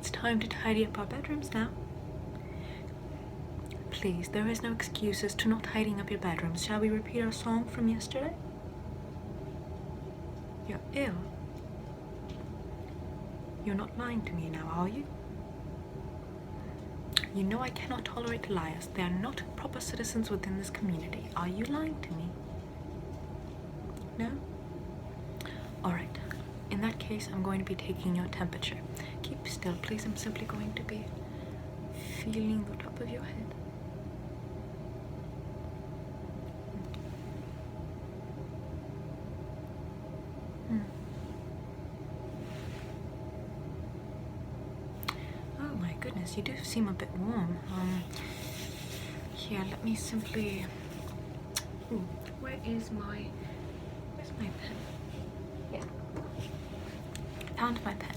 it's time to tidy up our bedrooms now. Please, there is no excuses to not tidying up your bedrooms. Shall we repeat our song from yesterday? You're ill. You're not lying to me now, are you? You know I cannot tolerate liars. They are not proper citizens within this community. Are you lying to me? No? Alright. In that case, I'm going to be taking your temperature. Keep still, please. I'm simply going to be feeling the top of your head. Oh my goodness, you do seem a bit warm. Here, let me simply... Ooh, where's my pen? Yeah. Found my pen.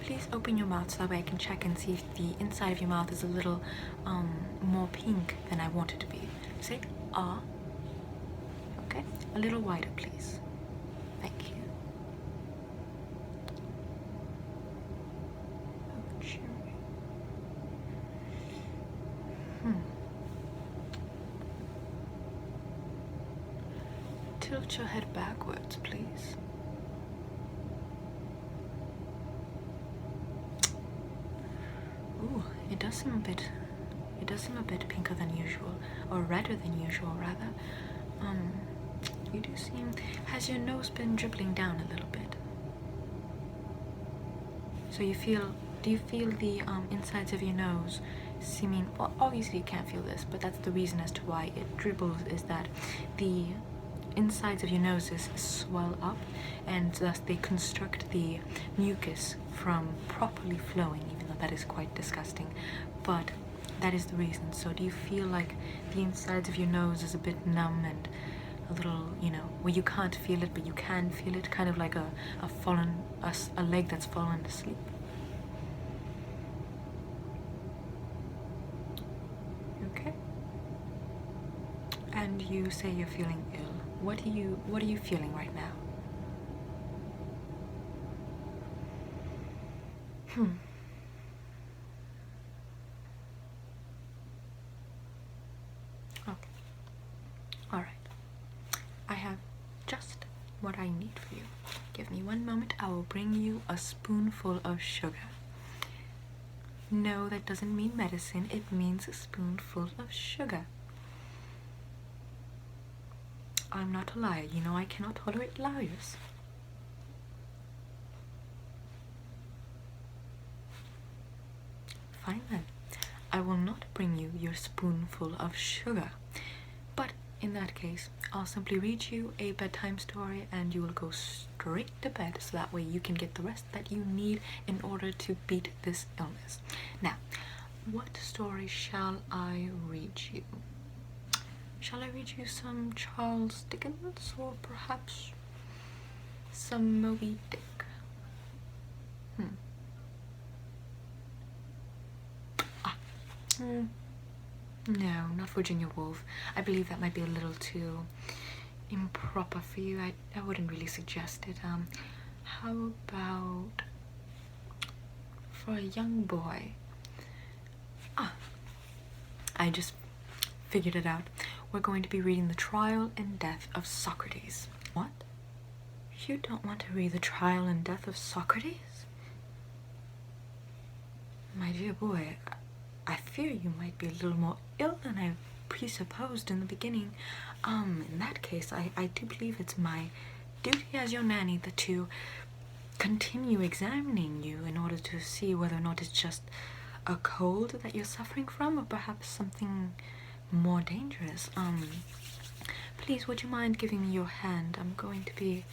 Please open your mouth so that way I can check and see if the inside of your mouth is a little more pink than I want it to be. Say ah. Okay, a little wider, please. Thank you. Oh, cherry. Tilt your head backwards, please. Ooh, it does seem a bit pinker than usual, or redder than usual, rather. You do seem... Has your nose been dribbling down a little bit? So do you feel the insides of your nose seeming... Well, obviously you can't feel this, but that's the reason as to why it dribbles, is that the insides of your noses swell up, and thus they construct the mucus from properly flowing, even though that is quite disgusting. But that is the reason. So do you feel like the insides of your nose is a bit numb and a little, where you can't feel it but you can feel it, kind of like a leg that's fallen asleep? Okay. And you say you're feeling ill. What are you feeling right now? Okay. Alright. I have just what I need for you. Give me one moment. I will bring you a spoonful of sugar. No, that doesn't mean medicine. It means a spoonful of sugar. I'm not a liar. You know I cannot tolerate liars. Fine then. I will not bring you your spoonful of sugar. But in that case, I'll simply read you a bedtime story and you will go straight to bed, so that way you can get the rest that you need in order to beat this illness. Now, what story shall I read you? Shall I read you some Charles Dickens, or perhaps some Moby Dick? No, not Virginia Woolf. I believe that might be a little too improper for you. I wouldn't really suggest it. How about for a young boy? I just figured it out. We're going to be reading The Trial and Death of Socrates. What? You don't want to read The Trial and Death of Socrates? My dear boy, I fear you might be a little more ill than I presupposed in the beginning. In that case, I do believe it's my duty as your nanny to continue examining you in order to see whether or not it's just a cold that you're suffering from, or perhaps something more dangerous. Please, would you mind giving me your hand? I'm going to be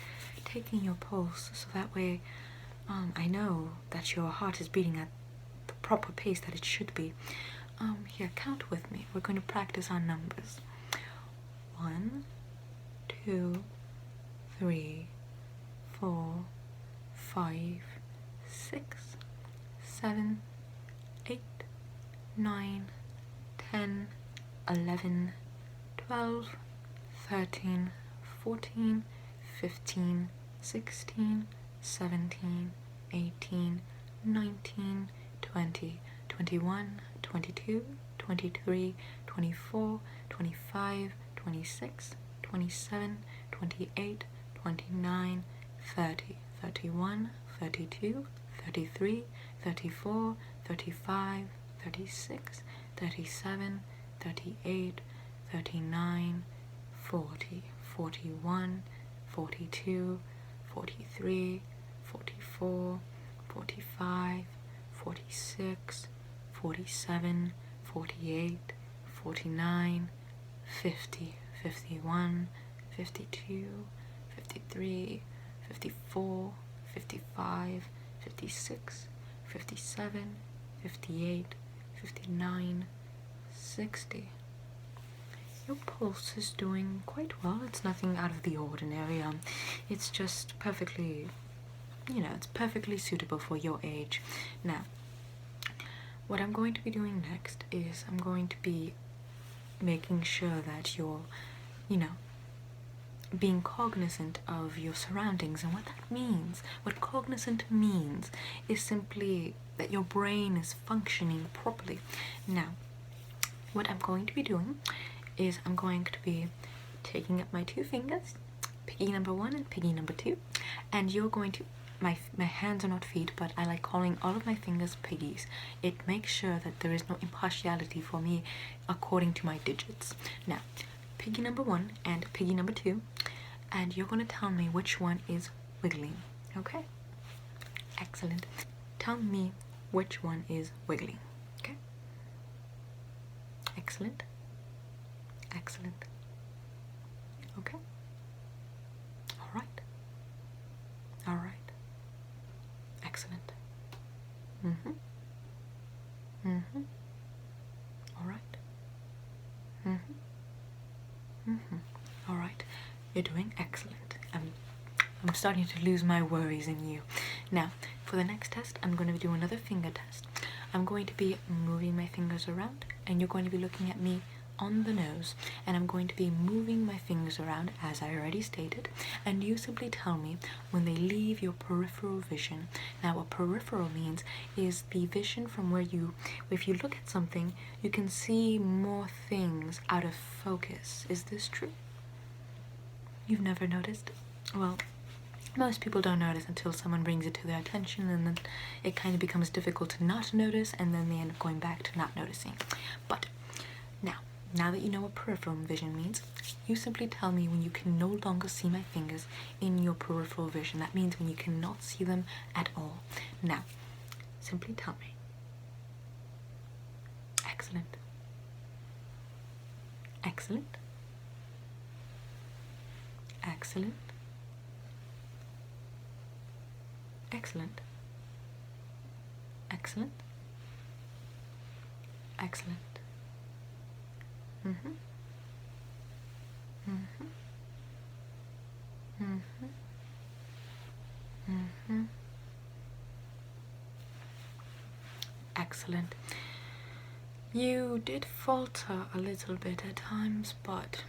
taking your pulse, so that way I know that your heart is beating at the proper pace that it should be. Here, count with me. We're going to practice our numbers. 1, 2, 3, 4, 5, 6, 7, 8, 9, 10, 11, 12, 13, 14, 15, 16, 17, 18, 19, 20, 21, 22, 23, 24, 25, 26, 27, 28, 29, 30, 31, 32, 33, 34, 35, 36, 37, 38, 39, 40, 41, 42, 43, 44, 45, 46, 47, 48, 49, 50, 51, 52, 53, 54, 55, 56, 57, 58, 59, 60. Your pulse is doing quite well. It's nothing out of the ordinary. It's just perfectly, it's perfectly suitable for your age. Now, what I'm going to be doing next is I'm going to be making sure that you're, being cognizant of your surroundings. And what that means, what cognizant means, is simply that your brain is functioning properly. Now, what I'm going to be doing is I'm going to be taking up my two fingers, piggy number 1 and piggy number 2, and you're going to, my hands are not feet, but I like calling all of my fingers piggies. It makes sure that there is no impartiality for me according to my digits. Now, piggy number 1 and piggy number 2, and you're going to tell me which one is wiggling, okay? Excellent. Tell me which one is wiggling, okay? Excellent. Excellent. Okay. All right. All right. Excellent. Mm-hmm. Mm-hmm. All right. Mm-hmm. Mm-hmm. All right. You're doing excellent. I'm starting to lose my worries in you. Now, for the next test, I'm going to do another finger test. I'm going to be moving my fingers around, and you're going to be looking at me on the nose, and I'm going to be moving my fingers around as I already stated, and you simply tell me when they leave your peripheral vision. Now, what peripheral means is the vision from where if you look at something, you can see more things out of focus. Is this true? You've never noticed? Well, most people don't notice until someone brings it to their attention, and then it kind of becomes difficult to not notice, and then they end up going back to not noticing. But now that you know what peripheral vision means, you simply tell me when you can no longer see my fingers in your peripheral vision. That means when you cannot see them at all. Now, simply tell me. Excellent. Excellent. Excellent. Excellent. Excellent. Excellent. Mm-hmm. Mm-hmm. Mm-hmm. Mm-hmm. Excellent. You did falter a little bit at times, but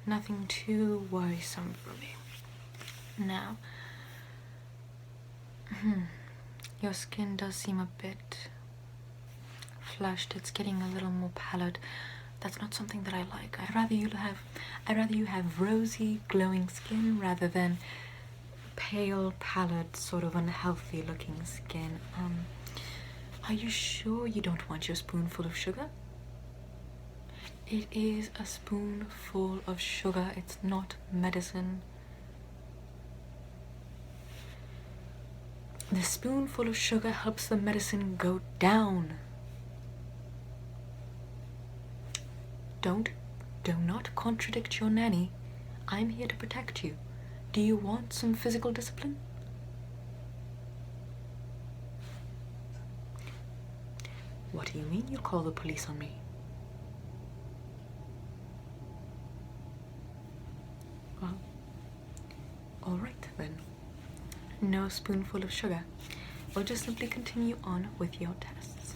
nothing too worrisome for me. Now, your skin does seem a bit flushed. It's getting a little more pallid. That's not something that I like. I'd rather you have rosy, glowing skin rather than pale, pallid, sort of unhealthy looking skin. Are you sure you don't want your spoonful of sugar? It is a spoonful of sugar. It's not medicine. The spoonful of sugar helps the medicine go down. Do not contradict your nanny. I'm here to protect you. Do you want some physical discipline? What do you mean you'll call the police on me? Well, all right then. No spoonful of sugar. We'll just simply continue on with your tests.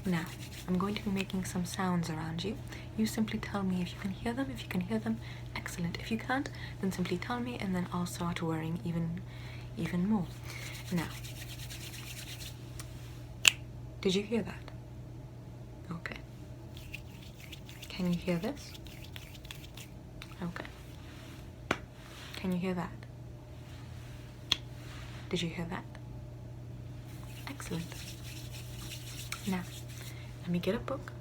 Now, I'm going to be making some sounds around you. You simply tell me if you can hear them. If you can hear them, excellent. If you can't, then simply tell me, and then I'll start worrying even more. Now, Did you hear that? Okay. Can you hear this? Okay. Can you hear that? Did you hear that? Excellent. Now, let me get a book.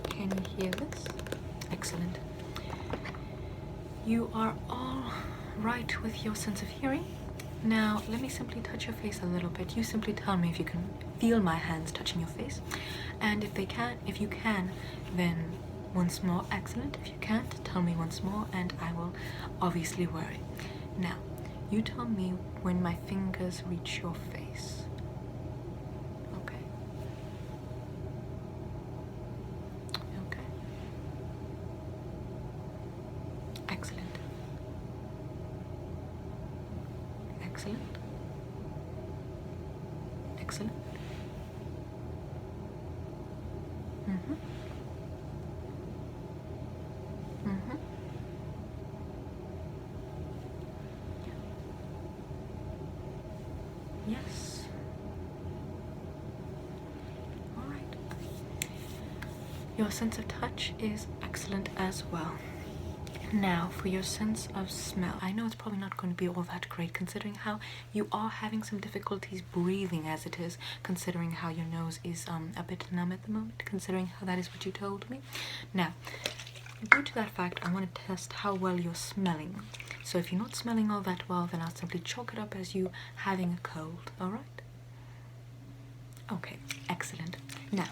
Can you hear this? Excellent. You are all right with your sense of hearing. Now, let me simply touch your face a little bit. You simply tell me if you can feel my hands touching your face. And if you can, then once more. Excellent. If you can't, tell me once more and I will obviously worry. Now, you tell me when my fingers reach your face. Okay. Okay. Excellent. Excellent. Excellent. Mm-hmm. Mm-hmm. Yes. All right. Your sense of touch is excellent as well. Now, for your sense of smell, I know it's probably not going to be all that great considering how you are having some difficulties breathing as it is, considering how your nose is a bit numb at the moment, considering how that is what you told me. Now, due to that fact, I want to test how well you're smelling. So if you're not smelling all that well, then I'll simply chalk it up as you having a cold, alright? Okay, excellent. Now,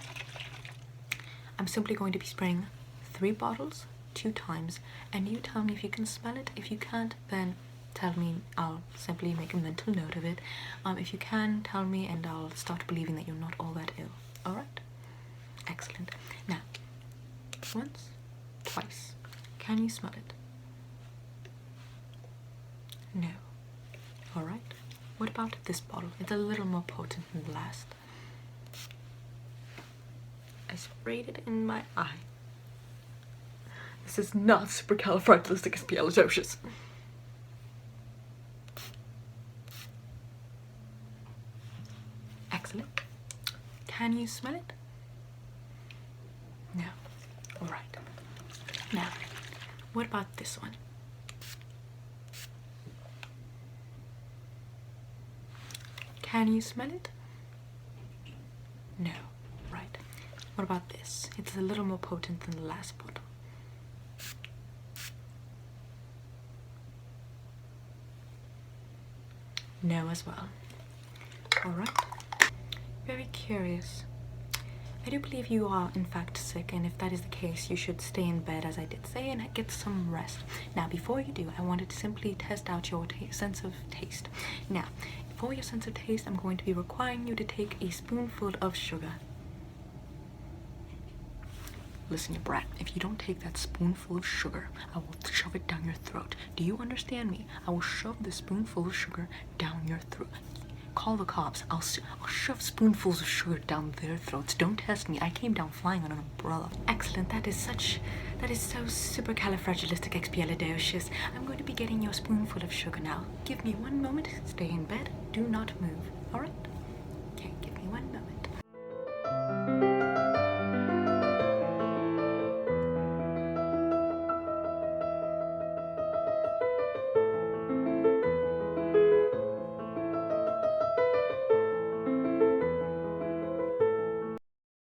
I'm simply going to be spraying 3 bottles 2 times, and you tell me if you can smell it. If you can't, then tell me. I'll simply make a mental note of it. If you can, tell me, and I'll start believing that you're not all that ill. Alright? Excellent. Now, once, twice. Can you smell it? No. Alright. What about this bottle? It's a little more potent than the last. I sprayed it in my eye. This is not supercalifragilisticexpialidocious. Excellent. Can you smell it? No. Alright. Now, what about this one? Can you smell it? No. Right. What about this? It's a little more potent than the last bottle. No as well. Alright. Very curious. I do believe you are in fact sick, and if that is the case, you should stay in bed as I did say and get some rest. Now, before you do, I wanted to simply test out your sense of taste. Now, for your sense of taste, I'm going to be requiring you to take a spoonful of sugar. Listen, you brat, if you don't take that spoonful of sugar, I will shove it down your throat. Do you understand me? I will shove the spoonful of sugar down your throat. Call the cops. I'll shove spoonfuls of sugar down their throats. Don't test me. I came down flying on an umbrella. Excellent. That is so supercalifragilisticexpialidocious. I'm going to be getting your spoonful of sugar now. Give me 1 moment. Stay in bed. Do not move. Alright?